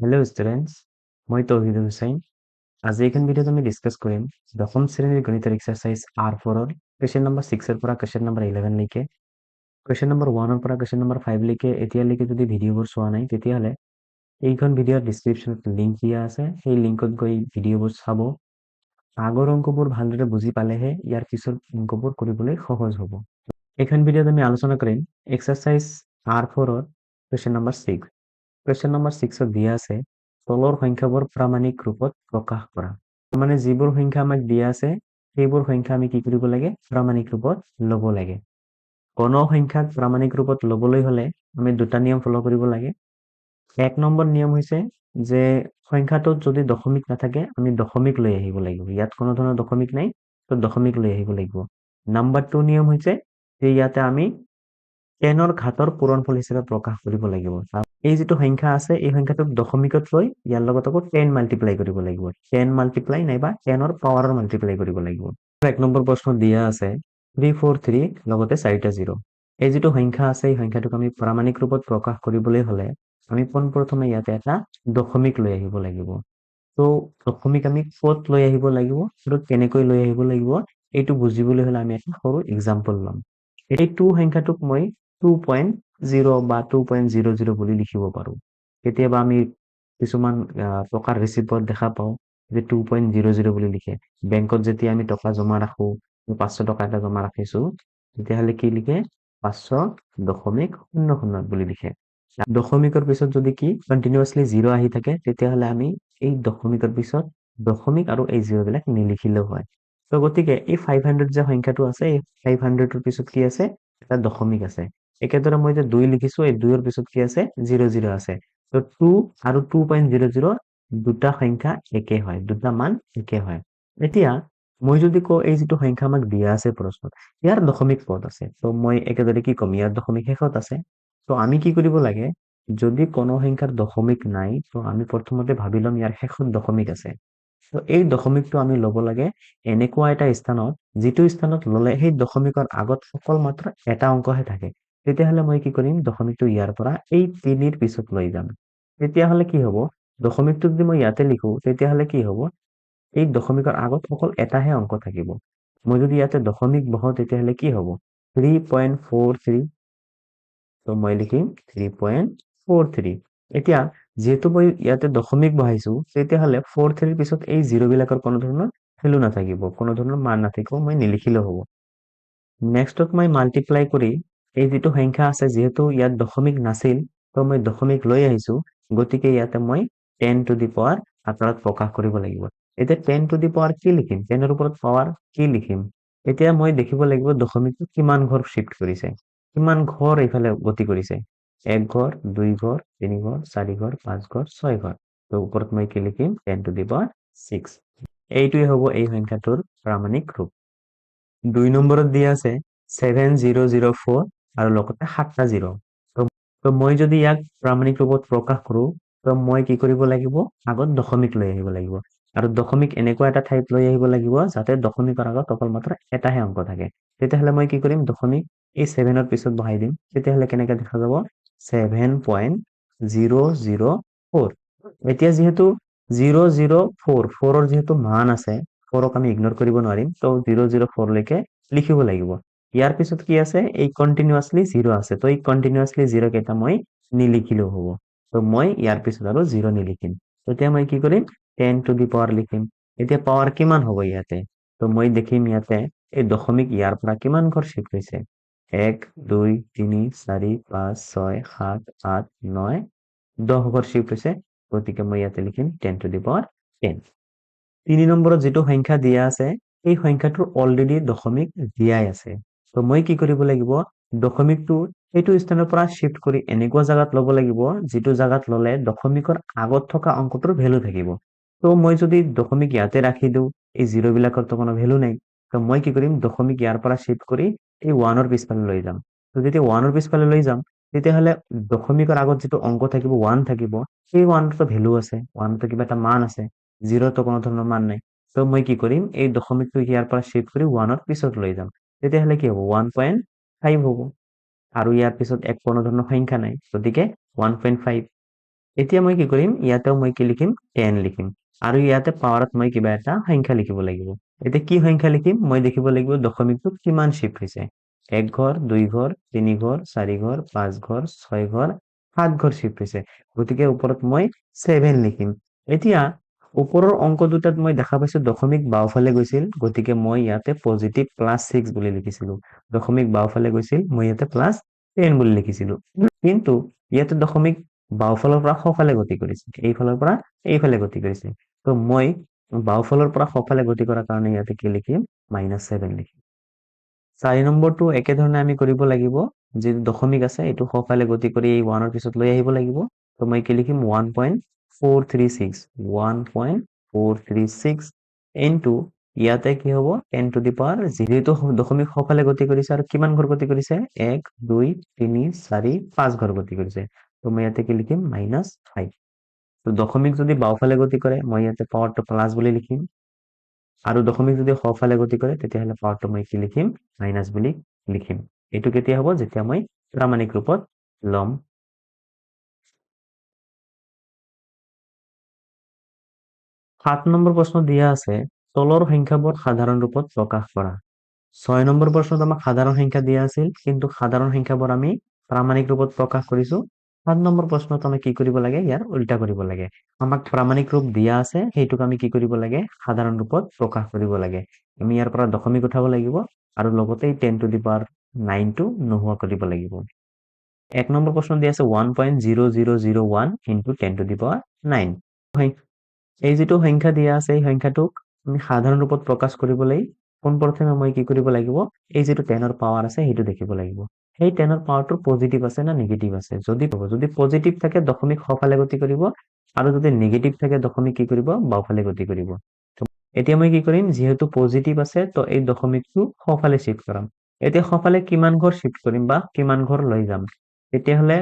Hello students, মই তৌহিদুল হুসাইন। আজি এইখন ভিডিঅ'ত আমি ডিছকাছ কৰিম দশম শ্ৰেণীৰ গণিতৰ এক্সাৰচাইজ R4-ৰ কুৱেশ্যন নম্বৰ 6-ৰ পৰা কুৱেশ্যন নম্বৰ 11 লৈকে, কুৱেশ্যন নম্বৰ 1-ৰ পৰা কুৱেশ্যন নম্বৰ 5 লৈকে এতিয়ালৈকে যদি ভিডিঅ'বোৰ চোৱা নাই তেতিয়াহ'লে এইখন ভিডিঅ'ৰ ডিছক্ৰিপশ্যনত লিংক দিয়া আছে। সেই লিংকত গৈ ভিডিঅ'বোৰ চাব। আগৰ অংকবোৰ ভালদৰে বুজি পালেহে ইয়াৰ পিছৰ অংকবোৰ কৰিবলৈ সহজ হ'ব। এইখন ভিডিঅ'ত আমি আলোচনা কৰিম এক্সাৰচাইজ R4-ৰ কুৱেশ্যন নম্বৰ 6। কুৱেশ্যন নম্বৰ 6-ত দিয়া আছে তলৰ সংখ্যাবোৰ প্ৰামাণিক ৰূপত প্ৰকাশ কৰা। মানে যিবোৰ সংখ্যা আমাক দিয়া আছে সেইবোৰ সংখ্যা আমি কি কৰিব লাগে? প্ৰামাণিক ৰূপত ল'ব লাগে। কোনো সংখ্যাক প্ৰামাণিক ৰূপত ল'বলৈ হ'লে আমি দুটা নিয়ম ফ'ল' কৰিব লাগে। এক নম্বৰ নিয়ম হৈছে যে সংখ্যাটোত যদি দশমিক নাথাকে আমি দশমিক লৈ আহিব লাগিব। ইয়াত কোনো ধৰণৰ দশমিক নাই, তো দশমিক লৈ আহিব লাগিব। নাম্বাৰ 2 নিয়ম হৈছে যে ইয়াতে আমি 10ৰ ঘাতৰ পূৰণফল হিচাপে প্ৰকাশ কৰিব লাগিব। এই যিটো সংখ্যা আছে এই সংখ্যাটোক দশমিকত লৈ ইয়াৰ লগত আকৌ 10 মাল্টিপ্লাই কৰিব লাগিব। 10 মাল্টিপ্লাই নাইবা 10ৰ পাৱাৰৰ মাল্টিপ্লাই কৰিব লাগিব। এক নম্বৰ প্ৰশ্ন দিয়া আছে 343 লগতে 4টা 0। এই যিটো সংখ্যা আছে এই সংখ্যাটোক আমি প্ৰামাণিক ৰূপত প্ৰকাশ কৰিবলৈ হ'লে আমি পোনপ্ৰথমে ইয়াতে এটা দশমিক লৈ আহিব লাগিব। তো দশমিক আমি ক'ত লৈ আহিব লাগিব আৰু কেনেকৈ লৈ আহিব লাগিব এইটো বুজিবলৈ হ'লে আমি এটা সৰু এক্সাম্পল ল'ম। এই 2 সংখ্যাটোক মই 2.0 বা 2.00 বুলি লিখিব পাৰোঁ। কেতিয়াবা আমি কিছুমান টকাৰ ৰিচিপ্টত দেখা পাওঁ যে 2.00 বুলি লিখে। বেংকত যেতিয়া আমি টকা জমা ৰাখোঁ, 500 টকা এটা জমা ৰাখিছোঁ, তেতিয়াহ'লে কি লিখে? 500.00 বুলি লিখে। দশমিকৰ পিছত যদি কি কণ্টিনিউৱাছলি 0 আহি থাকে তেতিয়াহ'লে আমি এই দশমিকৰ পিছত দশমিক আৰু এই 0 বিলাক নিলিখিলেও হয়। তো গতিকে এই 500 যে সংখ্যাটো আছে এই 500ৰ পিছত কি আছে? এটা দশমিক আছে। একেদৰে মই যে 2 লিখিছোঁ এই 2ৰ পিছত কি আছে? 00 আছে। তো 2 আৰু 2.00 দুটা সংখ্যা একে হয়, দুটা মান একে হয়। এতিয়া মই যদি কওঁ এই যিটো সংখ্যা আমাক দিয়া আছে প্ৰশ্নত ইয়াৰ দশমিক ক'ত আছে? তো মই একেদৰে কি ক'ম? ইয়াৰ দশমিক শেষত আছে। তো আমি কি কৰিব লাগে? যদি কোনো সংখ্যাৰ দশমিক নাই তো আমি প্ৰথমতে ভাবি ল'ম ইয়াৰ শেষত দশমিক আছে। তো এই দশমিকটো আমি ল'ব লাগে এনেকুৱা এটা স্থানত যিটো স্থানত ল'লে সেই দশমিকৰ আগত অকল মাত্ৰ এটা অংকহে থাকে। তেতিয়াহ'লে মই কি কৰিম? দশমিকটো ইয়াৰ পৰা এই 3ৰ পিছত লৈ যাম। তেতিয়াহ'লে কি হ'ব? দশমিকটো যদি মই ইয়াতে লিখো তেতিয়াহ'লে কি হ'ব? এই দশমিকৰ আগত অকল এটাহে অংক থাকিব। মই যদি ইয়াতে দশমিক বহাও তেতিয়াহ'লে কি হ'ব? 3.43। তো মই লিখিম 3.43। এতিয়া যেহেতু মই ইয়াতে দশমিক বহাইছো তেতিয়াহ'লে 43ৰ পিছত এই 0 বিলাকৰ কোনো ধৰণৰ ভেলু নাথাকিব, কোনো ধৰণৰ মান নাথাকিব, মই নিলিখিলেও হ'ব। নেক্সটত মই মাল্টিপ্লাই কৰি এই যিটো সংখ্যা আছে যিহেতু ইয়াত দশমিক নাছিল তো মই দশমিক লৈ আহিছো, গতিকে ইয়াতে মই 10 টু দি পাৱাৰ আকাৰত প্ৰকাশ কৰিব লাগিব। এতিয়া 10 টু দি পাৱাৰ কি লিখিম? 10ৰ ওপৰত পাৱাৰ কি লিখিম? এতিয়া মই দেখিব লাগিব দশমিকটো কিমান ঘৰ শিফ্ট কৰিছে, কিমান ঘৰ এইফালে গতি কৰিছে। 1 ঘৰ, 2 ঘৰ, 3 ঘৰ, 4 ঘৰ, 5 ঘৰ, 6 ঘৰ। তো ওপৰত মই কি লিখিম? 10 টু দি পাৱাৰ 6। এইটোৱে হ'ব এই সংখ্যাটোৰ প্ৰামাণিক ৰূপ। 2 নম্বৰত দিয়া আছে 7004 আৰু লগতে 7টা 0। তো মই যদি ইয়াক প্ৰামাণিক ৰূপত প্ৰকাশ কৰোঁ তো মই কি কৰিব লাগিব? আগত দশমিক লৈ আহিব লাগিব। আৰু দশমিক এনেকুৱা এটা ঠাইত লৈ আহিব লাগিব যাতে দশমিকৰ আগত অকল মাত্ৰ এটাহে অংক থাকে। তেতিয়াহ'লে মই কি কৰিম? দশমিক এই 7ৰ পিছত বহাই দিম। তেতিয়াহ'লে কেনেকে দেখা যাব? 7.004। এতিয়া যিহেতু 004 4ৰ যিহেতু মান আছে, 4ক আমি ইগনোৰ কৰিব নোৱাৰিম, তো 004 লৈকে লিখিব লাগিব। ইয়াৰ পিছত কি আছে? এই কণ্টিনিউৱাছলি 0 আছে। তো এই কণ্টিনিউৱাছলি 0 কেইটা মই নিলিখিলেও হ'ব। তো মই ইয়াৰ পিছত আৰু 0 নিলিখিম। তেতিয়া মই কি কৰিম? 10 টু দি পাৱাৰ লিখিম। এতিয়া পাৱাৰ কিমান হ'ব ইয়াতে? তো মই দেখিম ইয়াতে এই দশমিক ইয়াৰ পৰা কিমান ঘৰ শিফ্ট হৈছে? 1 2 3 4 5 6 7 8 9 10 ঘৰ শিফ্ট হৈছে। গতিকে মই ইয়াতে লিখিম 10 টু দি পাৱাৰ 10। 3 নম্বৰত যিটো সংখ্যা দিয়া আছে এই সংখ্যাটোৰ অলৰেডি দশমিক দিয়াই আছে। তো মই কি কৰিব লাগিব? দশমিকটো সেইটো স্থানৰ পৰা শিফ্ট কৰি এনেকুৱা জাগাত ল'ব লাগিব যিটো জাগাত ল'লে দশমিকৰ আগত থকা অংকটোৰ ভেলু থাকিব। তো মই যদি দশমিক ইয়াতে ৰাখি দিওঁ এই 0 বিলাকৰ তো কোনো ভেলু নাই। তো মই কি কৰিম? দশমিক ইয়াৰ পৰা শিফ্ট কৰি এই 1ৰ পিছফালে লৈ যাম। তো যেতিয়া 1ৰ পিছফালে লৈ যাম তেতিয়াহ'লে দশমিকৰ আগত যিটো অংক থাকিব 1 থাকিব, সেই 1টো ভেলু আছে, 1টো কিবা এটা মান আছে, 0টো কোনো ধৰণৰ মান নাই। তো মই কি কৰিম? এই দশমিকটো ইয়াৰ পৰা শিফ্ট কৰি 1ৰ পিছত লৈ যাম। তেতিয়াহ'লে কি হ'ব? 1.5 হ'ব। আৰু ইয়াৰ পিছত এক কোনো ধৰণৰ সংখ্যা নাই, গতিকে 1.5। এতিয়া মই কি কৰিম, ইয়াতেও মই কি লিখিম, 10 লিখিম আৰু ইয়াতে পাৱাৰত মই কিবা এটা সংখ্যা লিখিব লাগিব। এতিয়া কি সংখ্যা লিখিম, মই দেখিব লাগিব দশমিকটো কিমান শিফ্ট হৈছে। 1 ঘৰ, 2 ঘৰ, 3 ঘৰ, 4 ঘৰ, 5 ঘৰ, 6 ঘৰ, 7 ঘৰ শিফ্ট হৈছে। গতিকে ওপৰত মই 7 লিখিম। এতিয়া ওপৰৰ অংক দুটাত মই দেখা পাইছো দশমিক বাওঁফালে গৈছিল, গতিকে মই ইয়াতে পজিটিভ +6 বুলি লিখিছিলো। দশমিক বাওঁফালে গৈছিল, মই ইয়াতে +10 বুলি লিখিছিলো। কিন্তু ইয়াতে দশমিক বাওঁফালৰ পৰা সোঁফালে গতি কৰিছে, এইফালৰ পৰা এইফালে গতি কৰিছে। তো মই বাওঁফালৰ পৰা সোঁফালে গতি কৰাৰ কাৰণে ইয়াতে কি লিখিম, -7 লিখিম। 4 নম্বৰটো একেধৰণে আমি কৰিব লাগিব। যিটো দশমিক আছে এইটো সোঁফালে গতি কৰি এই 1ৰ পিছত লৈ আহিব লাগিব। তো মই কি লিখিম, 1.436 1.436 ইনটু ইয়াতে কি হ'ব, 10 টু দি পাৱাৰ, যিহেতু দশমিক সোঁফালে গতি কৰিছে আৰু কিমান ঘৰ গতি কৰিছে, 1 2 3 4 5 ঘৰ গতি কৰিছে। তো মই ইয়াতে কি লিখিম, -5। তো দশমিক যদি বাওঁফালে গতি কৰে, মই ইয়াতে পাৱাৰটো প্লাছ বুলি লিখিম। আৰু দশমিক যদি সোঁফালে গতি কৰে, তেতিয়াহ'লে পাৱাৰটো মই কি লিখিম, মাইনাছ বুলি লিখিম। এইটো কেতিয়া হ'ব, যেতিয়া মই প্ৰামাণিক ৰূপত ল'ম। 7 নম্বৰ প্ৰশ্ন দিয়া আছে, তলৰ সংখ্যাবোৰ সাধাৰণ ৰূপত প্ৰকাশ কৰা। 6 নম্বৰ প্ৰশ্নত আমাক সাধাৰণ সংখ্যা দিয়া আছিল, কিন্তু সাধাৰণ সংখ্যাবোৰ আমি প্ৰামাণিক ৰূপত প্ৰকাশ কৰিছো। 7 নম্বৰ প্ৰশ্নত আমি কি কৰিব লাগে, ইয়াৰ উল্টা কৰিব লাগে। আমাক প্ৰামাণিক ৰূপ দিয়া আছে, সেইটোক আমি কি কৰিব লাগে, সাধাৰণ ৰূপত প্ৰকাশ কৰিব লাগে। আমি ইয়াৰ পৰা দশমিক উঠাব লাগিব আৰু লগতে 10 টু দি পাৱাৰ 9 টো নোহোৱা কৰিব লাগিব। 1 নম্বৰ প্ৰশ্ন দিয়া আছে 1.0001 ইনটু 10 টু দি পাৱাৰ 9। এই যিটো সংখ্যা দিয়া আছে, এই সংখ্যাটোক আমি সাধাৰণ ৰূপত প্ৰকাশ কৰিবলৈ পোনপ্ৰথমে মই কি কৰিব লাগিব, এই যিটো 10ৰ পাৱাৰ আছে সেইটো দেখিব লাগিব। সেই 10ৰ পাৱাৰটো পজিটিভ আছে না নিগেটিভ আছে। যদি পজিটিভ থাকে দশমিক সোঁফালে গতি কৰিব আৰু যদি নিগেটিভ থাকে দশমিক কি কৰিব, বাওঁফালে গতি কৰিব। এতিয়া মই কি কৰিম, যিহেতু পজিটিভ আছে তো এই দশমিকটো সোঁফালে শিফ্ট কৰাম। এতিয়া সোঁফালে কিমান ঘৰ শিফ্ট কৰিম বা কিমান ঘৰ লৈ যাম, তেতিয়াহ'লে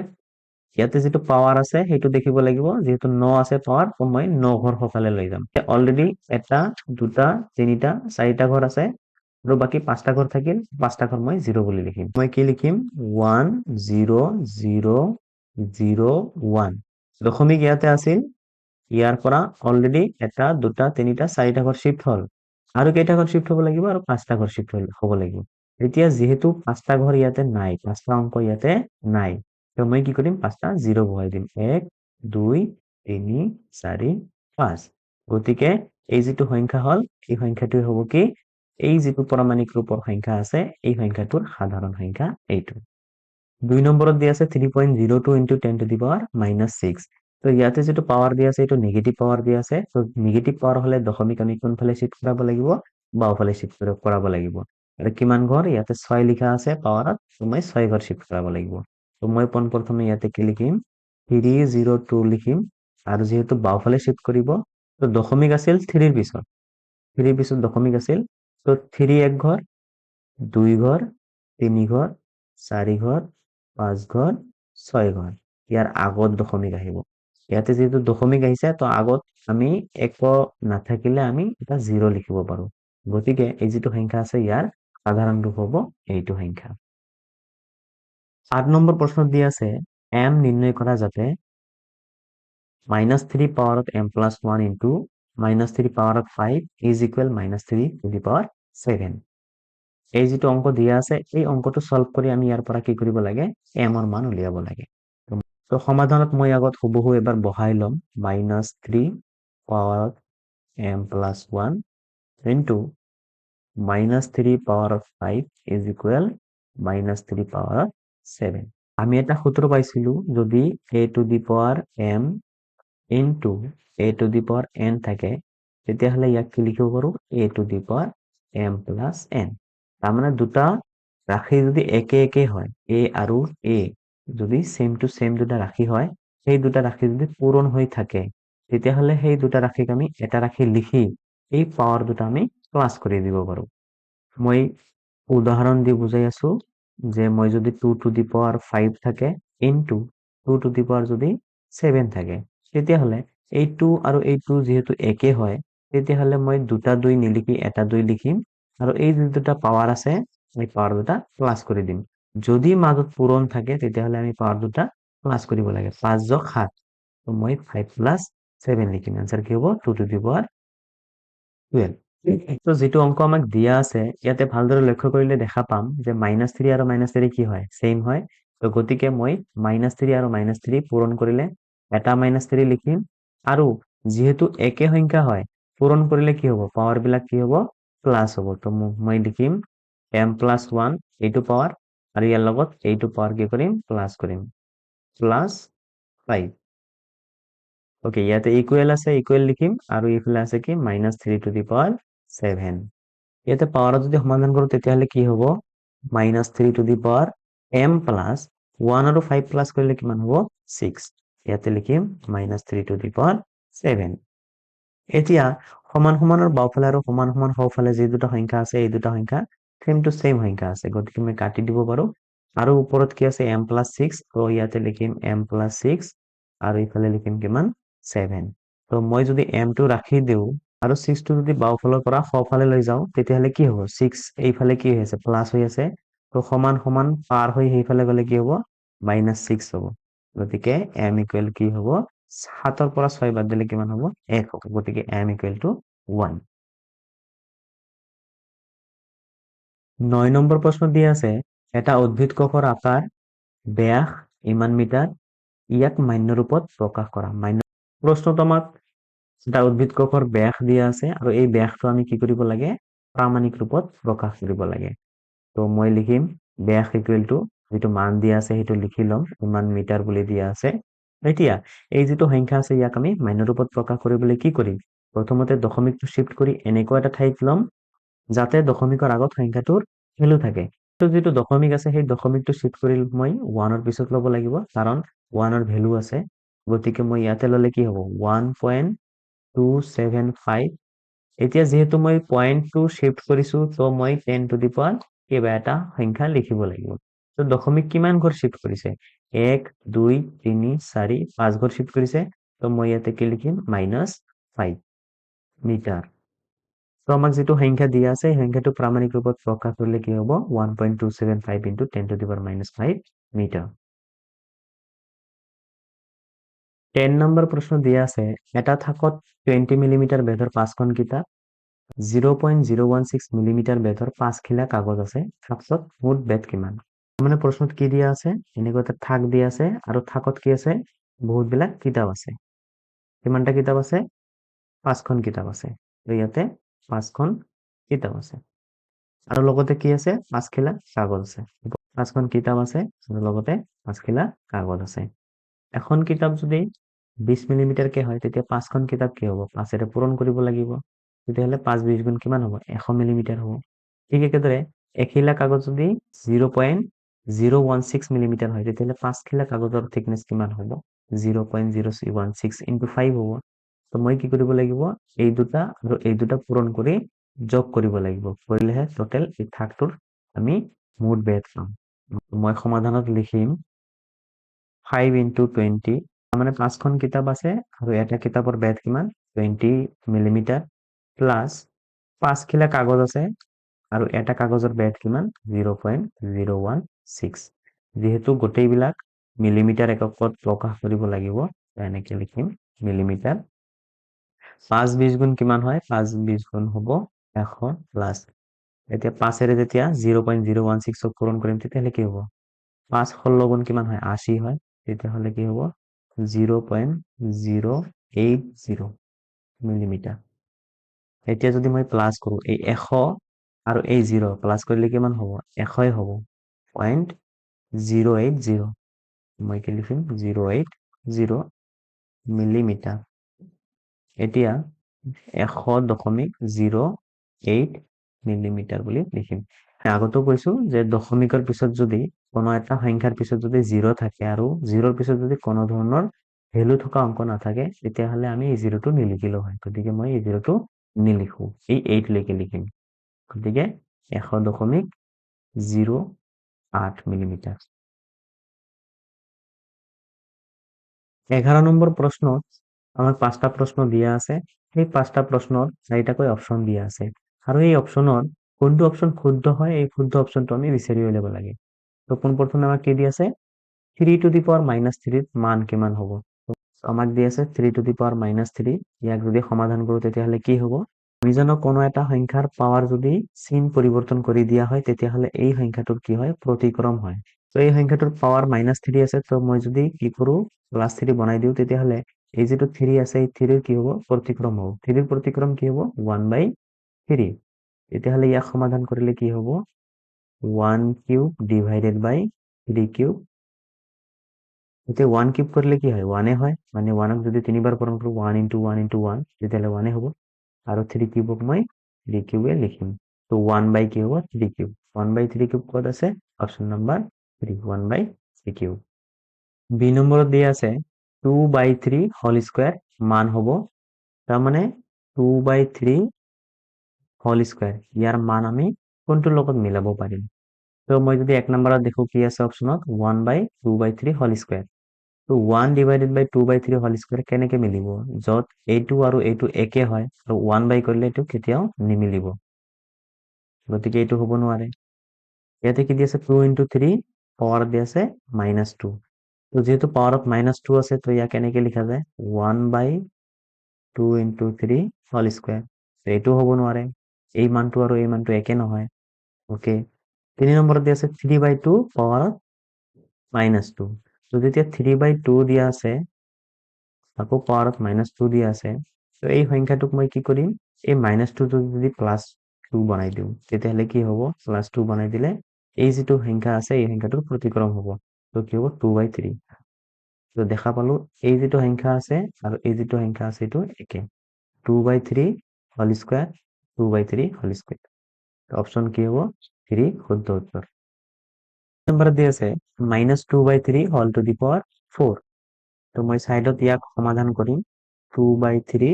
ইয়াতে যিটো পাৱাৰ আছে সেইটো দেখিব লাগিব। যিহেতু 9 আছে পাৱাৰ, তো মই 9 ঘৰ সোঁফালে লৈ যাম। অলৰেডি 1 2 3 4টা ঘৰ আছে আৰু বাকী 5টা ঘৰ থাকিল, 5টা ঘৰ মই 0 বুলি লিখিম। মই কি লিখিম, 1 0 0 0 1। দশমিক ইয়াতে আছিল, ইয়াৰ পৰা অলৰেডি 1 2 3 4টা ঘৰ শিফ্ট হ'ল। আৰু কেইটা ঘৰ শিফ্ট হ'ব লাগিব, আৰু 5টা ঘৰ শিফ্ট হ'ব লাগিব। এতিয়া যিহেতু 5টা ঘৰ ইয়াতে নাই, 5টা অংক ইয়াতে নাই, তো মই কি কৰিম, 5টা 0 বহাই দিম। 1 2 3 4 5। গতিকে এই যিটো সংখ্যা হ'ল, এই সংখ্যাটোৱে হ'ব কি, এই যিটো প্ৰামাণিক ৰূপৰ সংখ্যা আছে, এই সংখ্যাটোৰ সাধাৰণ সংখ্যা এইটো। 2 নম্বৰত দিয়া আছে 3.02 ইনটু 10 টু দি পাৱাৰ -6। তো ইয়াতে যিটো পাৱাৰ দিয়া আছে, এইটো নিগেটিভ পাৱাৰ দিয়া আছে। তো নিগেটিভ পাৱাৰ হ'লে দশমিক আমি কোনফালে শিফ্ট কৰাব লাগিব, বাওঁফালে শিফ্ট কৰাব লাগিব। আৰু কিমান ঘৰ, ইয়াতে 6 লিখা আছে পাৱাৰত, তো মই 6 ঘৰ শিফ্ট কৰাব লাগিব। তো মই পোনপ্ৰথমে ইয়াতে কি লিখিম, 302 লিখিম। আৰু যিহেতু বাওঁফালে শিফ্ট কৰিব, তো দশমিক আছিল 3ৰ পিছত, 3ৰ পিছত দশমিক আছিল। তো 3 1 ঘৰ, 2 ঘৰ, 3 ঘৰ, 4 ঘৰ, 5 ঘৰ, 6 ঘৰ। ইয়াৰ আগত দশমিক আহিব। ইয়াতে যিহেতু দশমিক আহিছে, তো আগত আমি একো নাথাকিলে আমি এটা 0 লিখিব পাৰো। গতিকে এই যিটো সংখ্যা আছে, ইয়াৰ সাধাৰণ ৰূপ হ'ব এইটো সংখ্যা। 8 নম্বৰ প্ৰশ্নত দিয়া আছে, m নিৰ্ণয় কৰা যাতে -3 পাৱাৰত m+1 into -3 পাৱাৰত 5 is equal -3 to the power 7। এই যিটো অংক দিয়া আছে, এই অংকটো সলভ কৰি আমি ইয়াৰ পৰা কি কৰিব লাগে, m ৰ মান উলিয়াব লাগে। তো সমাধানত মই আগত হুবহু এবাৰ বহাই ল'ম, -3 পাৱাৰত m+1 ইনটু -3 পাৱাৰত 5 ইজ ইকুৱেল -3 পাৱাৰত 7। আমি এটা সূত্ৰ পাইছিলো, যদি a two the power m into a two the power n থাকে, তেতিয়াহ'লে ইয়াক কি লিখিব পাৰো, a two the power m+n। তাৰমানে দুটা ৰাশি যদি একে একে হয়, a আৰু a যদি চেম টু চেম দুটা ৰাশি হয়, সেই দুটা ৰাশি যদি পূৰণ হৈ থাকে, তেতিয়াহ'লে সেই দুটা ৰাশিক আমি এটা ৰাশি লিখি এই পাৱাৰ দুটা আমি প্লাছ কৰি দিব পাৰো। মই উদাহৰণ দি বুজাই আছো, যে মই যদি 2 টু দি পাৱাৰ 5 থাকে ইনটু 2 টু দি পাৱাৰ যদি 7 থাকে, তেতিয়াহ'লে এই 2 আৰু এই 2 যিহেতু একে হয়, তেতিয়াহ'লে মই দুটা 2 নিলিখি এটা 2 লিখিম আৰু এই যি দুটা পাৱাৰ আছে, এই পাৱাৰ দুটা প্লাছ কৰি দিম। যদি মাজত পূৰণ থাকে, তেতিয়াহ'লে আমি পাৱাৰ দুটা প্লাছ কৰিব লাগে। 5 যোগ 7, তো মই 5 প্লাস 7 লিখিম आंसर কি হ'ব 2 টু দি পাৱাৰ 12 তো যেটো অংক আমাক দিয়া আছে ইয়াতে ভালদৰে লক্ষ্য কৰিলে দেখা পাম যে -3 আৰু -3 কি হয় সেম হয় তো গতিকে মই -3 আৰু -3 পূৰণ কৰিলে এটা -3 লিখিম আৰু যেহেতু একে সংখ্যা হয় পূৰণ কৰিলে কি হ'ব পাৱাৰ বিলাক কি হ'ব প্লাস হ'ব তো মই লিখিম m+1 এইটো পাৱাৰ আৰু ইয়াৰ লগত এইটো পাৱাৰ কি কৰিম প্লাস কৰিম +5 ওকে ইয়াতে ইকুৱেল আছে ইকুৱেল লিখিম আৰু ইফালে আছে কি -3 টু দি পাৱাৰ 7 ইয়াতে পাৱাৰত যদি সমাধান কৰো তেতিয়াহলে কি হ'ব -3 to the power m plus 1 আৰু 5 প্লাস কৰিলে কিমান হ'ব 6 ইয়াতে লিখিম -3 টু দি পাৱাৰ 7 এতিয়া সমান সমানৰ বাওফালে আৰু সমান সমান সোঁফালে যে দুটা সংখ্যা আছে এই দুটা সংখ্যা সেম টু সেম সংখ্যা আছে গতিকে মই কাটি দিব পাৰো আৰু ওপৰত কি আছে m+6 তো ইয়াতে লিখিম m+6 আৰু ইফালে লিখিম কিমান 7 তো মই যদি m টো ৰাখি দিও আৰু 6 টো যদি বাওফালৰ পৰা সোঁফালে লৈ যাও তেতিয়াহলে কি হ'ব 6 এইফালে কি হৈ আছে প্লাস হৈ আছে তো সমান সমান পাৰ হৈ সেইফালে গলে কি হ'ব -6 হ'ব গতিকে m ইকুৱেল কি হ'ব 7 ৰ পৰা 6 বাদ দিলে কিমান হ'ব 1 হ'ব গতিকে m ইকুৱেল টু 1 9 নম্বৰ প্ৰশ্ন দিয়া আছে এটা উদ্ভিদ কোষৰ আকাৰ ব্যাস ইমান মিটাৰ ইয়াক মান্য ৰূপত প্ৰকাশ কৰা মান্য প্ৰশ্নটো আমাক এটা উদ্ভিদ কোষৰ ব্যাস দিয়া আছে আৰু এই ব্যাসটো আমি কি কৰিব লাগে প্ৰামাণিক ৰূপত প্ৰকাশ কৰিব লাগে তো মই লিখিম ব্যাস ইকুৱেল টু যেটো মান দিয়া আছে সেইটো লিখি লম ইমান মিটাৰ বুলি দিয়া আছে এতিয়া এই যেটো সংখ্যা আছে ইয়াক আমি মান্য ৰূপত প্ৰকাশ কৰিবলৈ কি কৰিম প্ৰথমতে দশমিকটো শিফট কৰি এনেকুৱা এটা ঠাইত লম যাতে দশমিকৰ আগত সংখ্যাটোৰ ভ্যালু থাকে তো যেটো দশমিক আছে সেই দশমিকটো শিফট কৰি মই 1 ৰ পিছত লব লাগিব কাৰণ 1 ৰ ভ্যালু আছে গতিকে মই ইয়াতে ললে কি হ'ব 1.275 এতিয়া যেহেতু মই পয়েন্টটো শিফট কৰিছো তো মই 10 টু দি পাৱাৰ কিবা এটা সংখ্যা লিখিব লাগিব তো দশমিক কিমান ঘৰ শিফট কৰিছে 1 2 3 4 5 ঘৰ শিফট কৰিছে তো মই ইয়াতে কি লিখিম -5 মিটাৰ তো আমাক যেটো সংখ্যা দিয়া আছে এই সংখ্যাটো প্ৰামাণিক ৰূপত প্ৰকাশ কৰিলে কি হ'ব 1.275 into 10 to the power -5 metre 10 number প্ৰশ্ন দিয়া আছে এটা থাকত 20 মিলিমিটাৰ বেধৰ 5খন কিতাপ 0.016 মিলিমিটাৰ বেধৰ 5 খিলা কাগজ আছে থাকত মুঠ বেধ কিমান মানে প্ৰশ্নত কি দিয়া আছে এনেকুৱা এটা থাক দিয়া আছে আৰু থাকত কি আছে বহুত বিলাক কিতাপ আছে কিমানটা কিতাপ আছে 5খন কিতাপ আছে তো ইয়াতে 5খন কিতাপ আছে আৰু লগতে কি আছে 5 খিলা কাগজ আছে 5খন কিতাপ আছে আৰু লগতে 5 খিলা কাগজ আছে এখন কিতাপ যদি 20 মিলিমিটাৰ কে হয় তেতিয়া 5খন কিতাপ কি হ'ব 5 এৰে পূৰণ কৰিব লাগিব তেতিয়াহলে 5 20 গুণ কিমান হ'ব 100 মিলিমিটাৰ হ'ব ঠিক একেদৰে এখিলা কাগজ যদি 0.016 মিলিমিটাৰ হয় তেতিয়াহলে 5 খিলা কাগজৰ থিকনেস কিমান হ'ব 0.016 into 5 হ'ব তো মই কি কৰিব লাগিব এই দুটা আৰু এই দুটা পূৰণ কৰি যোগ কৰিব লাগিব কৰিলেহে টোটাল এই থাকটোৰ আমি মুঠ বেধ পাম মই সমাধানত লিখিম 5 into 20 মানে 5খন কিতাপ আছে আৰু এটা কিতাপৰ বেধ কিমান 20 মিলিমিটাৰ প্লাস 5 খিলা কাগজ আছে আৰু এটা কাগজৰ বেধ কিমান 0.016 যেহেতু গোটেইবিলাক মিলিমিটাৰ এককত প্ৰকাশ কৰিব লাগিব এনেকৈ লিখিম মিলিমিটাৰ 5 20 গুণ কিমান হয় 5 20 গুণ হ'ব 100 প্লাস এতিয়া 5 এৰে যেতিয়া 0.016 ক পূৰণ কৰিম তেতিয়াহলে কি হ'ব 5 16 গুণ কিমান হয় 80 হয় তেতিয়াহলে কি হ'ব 0.080 মিলিমিটাৰ এতিয়া যদি মই প্লাস কৰো এই 100 আৰু এই 0 প্লাস কৰিলে কিমান হ'ব 100 হ'ব 0.080 মই কি লিখিম 0.80 মিলিমিটাৰ এতিয়া 100.08 মিলিমিটাৰ বুলি লিখিম আগতো কৈছো যে দশমিকৰ পিছত যদি কোনো এটা সংখ্যাৰ পিছত যদি 0 থাকে আৰু 0ৰ পিছত যদি কোনো ধৰণৰ ভ্যালু থকা অংক নাথাকে তেতিয়াহলে আমি এই 0টো নিলিখিলেও হয় গতিকে মই এই 0টো নিলিখো এই 8 লৈকে লিখিম গতিকে 100.08 মিলিমিটাৰ 11 নম্বৰ প্ৰশ্নত আমাক 5টা প্ৰশ্ন দিয়া আছে সেই 5টা প্ৰশ্নৰ 4টাকৈ অপচন দিয়া আছে আৰু এই অপচনৰ কোনটো অপচন শুদ্ধ হয় এই শুদ্ধ অপচনটো আমি বিচাৰি উলিয়াব লাগে তো পোনপ্ৰথমে আমাক কি দিয়া আছে 3 to the power -3 ৰ মান কিমান হ'ব আমাক দি আছে 3 টু দি পাৱাৰ -3। ইয়াক যদি সমাধান কৰো তেতিয়াহ'লে কি হ'ব? আমি জানো কোনো এটা সংখ্যাৰ পাৱাৰ যদি চিন পৰিৱৰ্তন কৰি দিয়া হয় তেতিয়াহ'লে এই সংখ্যাটোৰ কি হয়? প্ৰতিক্ৰম হয়। তো এই সংখ্যাটোৰ পাৱাৰ -3 আছে, তো মই যদি কি কৰো +3 বনাই দিওঁ তেতিয়াহ'লে এই যিটো 3 আছে এই 3 কি হ'ব? প্ৰতিক্ৰম হ'ব। 3 প্ৰতিক্ৰম কি হ'ব? 1/3। তেতিয়াহ'লে ইয়াক সমাধান কৰিলে কি হ'ব? 1 কিউব ডিভাইডেড বাই 3 কিউব। এতিয়া 1 কিউব কৰিলে কি হয়? 1 হয়, মানে 1ক যদি 3বাৰ পূৰণ কৰো 1 × 1 × 1 তেতিয়াহ'লে 1 হ'ব। আৰু 3 কিউবক মই 3 কিউবে লিখিম। তো 1 কি হ'ব? 3 কিউব। 1/3 কিউব ক'ত আছে? Option number 3, 1/3 cube. বি নম্বৰত দিয়া আছে 2/3 হোল স্কোয়াৰ মান হ'ব, তাৰমানে 2/3 হোল স্কোয়াৰ ইয়াৰ মান আমি কোনটোৰ লগত মিলাব পাৰিম? তো মই যদি 1 নম্বৰত দেখো কি আছে অপশ্যনত 1/2/3 হোল স্কোয়ার। তো 1 ডিভাইডেড বাই 2/3 হোল স্কোয়ার কেনেকে মিলিব? য'ত এইটো আৰু এইটো একে হয় আৰু 1 বাই কৰিলে এইটো কেতিয়াও নিমিলিব, গতিকে এইটো হ'ব নোৱাৰে। ইয়াতে কি দি আছে? 2 × 3 পাৱাৰ দি আছে -2। তো যেহেতু পাৱাৰত -2 আছে তো ইয়াক কেনেকে লিখা যায়? 1/2 × 3 হোল স্কোয়ার। এইটো হ'ব নোৱাৰে, এই মানটো আৰু এই মানটো একে নহয়। ওকে, 3 নম্বৰত দি আছে 3/2 পাৱাৰত -2। তো যেতিয়া 3/2 দিয়া আছে আকৌ পাৱাৰত -2 দিয়া আছে, তো এই সংখ্যাটোক মই কি কৰিম? এই -2টো যদি +2 বনাই দিওঁ তেতিয়াহ'লে কি হ'ব? +2 বনাই দিলে এই যিটো সংখ্যা আছে এই সংখ্যাটোৰ প্ৰতিক্ৰম হ'ব। তো কি হ'ব? 2/3। তো দেখা পালো এই যিটো সংখ্যা আছে আৰু এই যিটো সংখ্যা আছে এইটো একে। 2/3 whole square, 2/3 whole square. Option কি হ'ব? 3 শুদ্ধ উত্তৰ। নম্বৰ দি আছে -2/3 হোল টু দি পাৱাৰ 4। তো মই সাইডত ইয়াক সমাধান কৰিম। 2/3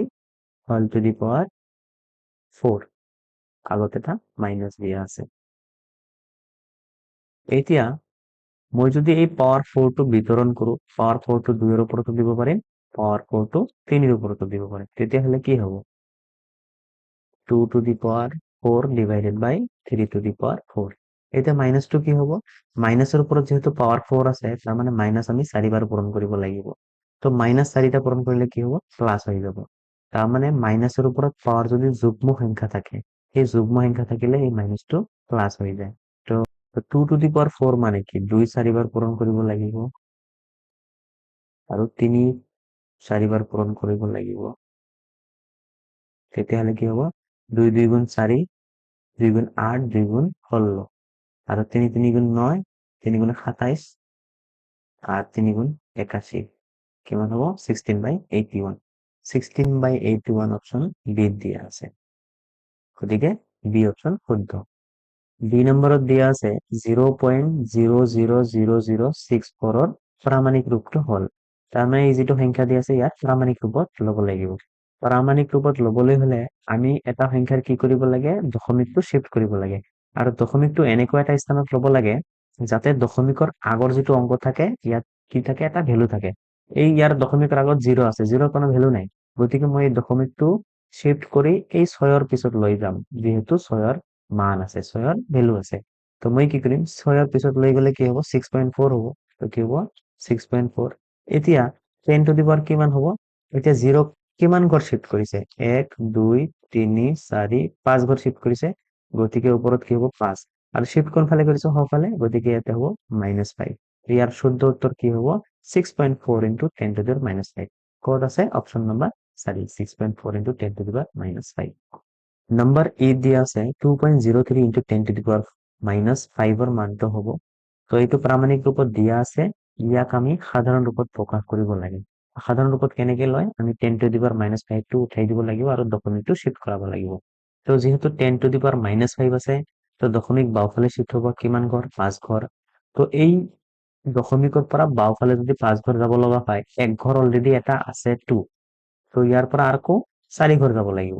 হোল টু দি পাৱাৰ 4, আগত এটা মাইনাস দিয়া আছে। এতিয়া মই যদি এই পাৱাৰ 4টো বিতৰণ কৰো, পাৱাৰ 4টো 2ৰ ওপৰতো দিব পাৰিম, পাৱাৰ 4টো 3ৰ ওপৰতো দিব পাৰিম, তেতিয়াহ'লে কি হ'ব? 2 to the power 4 divided by 3 to the power 4। এতিয়া মাইনাসটো কি হ'ব? মাইনাসৰ ওপৰত যেহেতু পাৱাৰ 4 আছে তাৰমানে মাইনাস আমি 4বাৰ পূৰণ কৰিব লাগিব। তো -4টা পূৰণ কৰিলে কি হ'ব? প্লাস হৈ যাব। তাৰমানে মাইনাসৰ ওপৰত পাৱাৰ যদি যুগ্ম সংখ্যা থাকে, সেই যুগ্ম সংখ্যা থাকিলে এই মাইনাসটো প্লাস হৈ যায়। তো 2 টু দি পাৱাৰ 4 মানে কি? 2 4বাৰ পূৰণ কৰিব লাগিব আৰু 3 4বাৰ পূৰণ কৰিব লাগিব। তেতিয়াহ'লে কি হ'ব? 2 2 গুণ 4, 2 গুণ 8, 2 গুণ 16 আৰু 3 3 গুণ 9, 3 গুণ 27 আর 3 গুণ 81 কিমান হ'ব? 16/81। 16/81 অপশন বি দিয়া আছে, গতিকে বি অপশন শুদ্ধ। 2 নম্বৰত দিয়া আছে 0.00064ৰ প্ৰামাণিক ৰূপটো হ'ল, তাৰমানে এই যিটো সংখ্যা দিয়া আছে ইয়াত প্ৰামাণিক ৰূপত ল'ব লাগিব। প্ৰামাণিক ৰূপত ল'বলৈ হলে আমি এটা সংখ্যাৰ কি কৰিব লাগে? দশমিকটো শিফট কৰিব লাগে, আৰু দশমিকটো এনেকুৱা এটা স্থানত ল'ব লাগে যাতে দশমিকৰ আগৰ যিটো অংক থাকে ইয়াত কি থাকে? এটা ভ্যালু থাকে। এই ইয়াৰ দশমিকৰ আগত 0 আছে, 0ৰ কোনো ভ্যালু নাই, গতিকে মই এই দশমিকটো শিফট কৰি এই 6ৰ পিছত লৈ যাম, যেহেতু 6ৰ মান আছে, 6ৰ ভ্যালু আছে। তো মই কি কৰিম? 6ৰ পিছত লৈ গ'লে কি হ'ব? 6.4 হ'ব। তো কি হ'ব? 6.4। এতিয়া 10 টু দি পাৱাৰ কিমান হ'ব? এতিয়া 0 কিমান ঘৰ শিফট কৰিছে? 1 2 3 4 5 ঘৰ শিফট কৰিছে, গতিকে ওপৰত কি হ'ব? 5। আৰু শিফট কোনফালে কৰিছে? সোঁফালে, গতিকে ইয়াতে হ'ব -5। ইয়াৰ শুদ্ধ উত্তৰ কি হ'ব? 6.4 × 10 টু দি পাৱাৰ -5। ক'ত আছে? Option number 4, 6.4 × 10 to the power -5। Number এ দিয়া আছে 2.03 × 10 টু দি পাৱাৰ -5ৰ মানটো হ'ব। তো এইটো প্ৰামাণিক ৰূপত দিয়া আছে, ইয়াক আমি সাধাৰণ ৰূপত প্ৰকাশ কৰিব লাগে। সাধাৰণ ৰূপত কেনেকে লয়? আমি 10 টু দি পাৱাৰ -5টো উঠাই দিব লাগিব আৰু দশমিকটো শিফট কৰাব লাগিব। তো যেহেতু 10 টু দি পাৱাৰ -5 আছে, তো দশমিক বাওঁফালে শিফট হ'ব কিমান ঘৰ? 5 ঘৰ। তো এই দশমিকৰ পৰা বাওঁফালে যদি 5 ঘৰ যাব লগা হয়, 1 ঘৰ অলৰেডি এটা আছে 2, তো ইয়াৰ পৰা আকৌ 4 ঘৰ যাব লাগিব।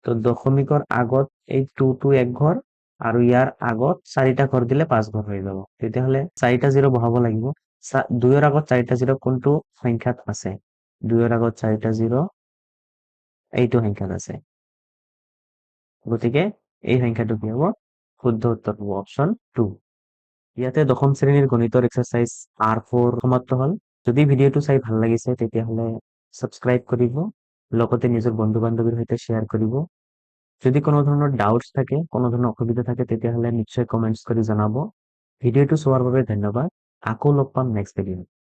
তো দশমিকৰ আগত এই 2টো 1 ঘৰ আৰু ইয়াৰ আগত 4টা ঘৰ দিলে 5 ঘৰ হৈ যাব। তেতিয়াহ'লে 4টা 0 বহাব লাগিব। 2ৰ আগত 4টা 0 কোনটো সংখ্যাত আছে? 2ৰ আগত 4টা 0 এইটো সংখ্যাত আছে, গতিকে এই সংখ্যাটো কি হ'ব? শুদ্ধ উত্তৰ হ'ব অপশন 2। ইয়াতে দশম শ্ৰেণীৰ গণিতৰ এক্সাৰসাইজ R4 সমাপ্ত হ'ল। যদি ভিডিঅ'টো চাই ভাল লাগিছে তেতিয়াহ'লে ছাবস্ক্ৰাইব কৰিব, লগতে নিজৰ বন্ধু-বান্ধৱীৰ সৈতে শ্বেয়াৰ কৰিব। যদি কোনো ধৰণৰ ডাউটছ থাকে, কোনো ধৰণৰ অসুবিধা থাকে তেতিয়াহ'লে নিশ্চয় কমেন্টছ কৰি জনাব। ভিডিঅ'টো চোৱাৰ বাবে ধন্যবাদ। আকৌ লগ পাম নেক্সট ভিডিঅ'ত।